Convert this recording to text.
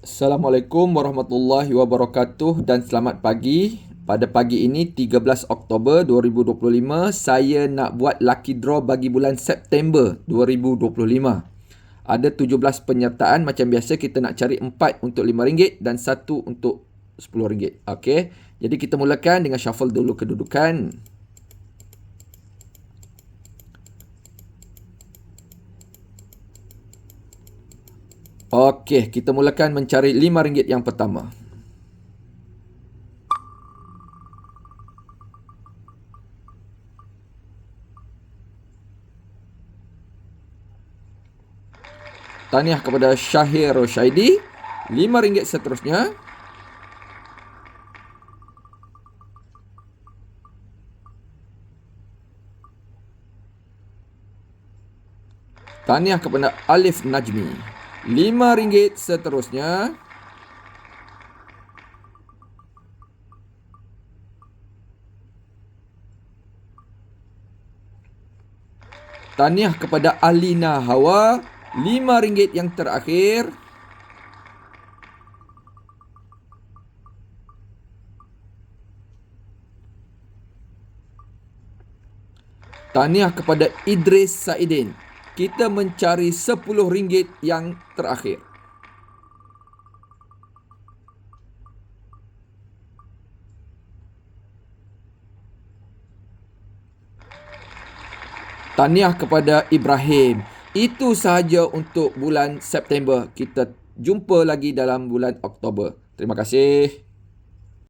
Assalamualaikum warahmatullahi wabarakatuh dan selamat pagi. Pada pagi ini 13 Oktober 2025, saya nak buat lucky draw bagi bulan September 2025. Ada 17 penyertaan, macam biasa kita nak cari 4 untuk RM5 dan 1 untuk RM10. Okey. Jadi kita mulakan dengan shuffle dulu kedudukan. Okey, kita mulakan mencari RM5 yang pertama. Tahniah kepada Syahir Roshaidi. RM5 seterusnya. Tahniah kepada Alif Najmi. RM5 seterusnya. Tahniah kepada Alina Hawa. RM5 yang terakhir. Tahniah kepada Idris Saidin. Kita mencari RM10 yang terakhir. Tahniah kepada Ibrahim. Itu sahaja untuk bulan September. Kita jumpa lagi dalam bulan Oktober. Terima kasih.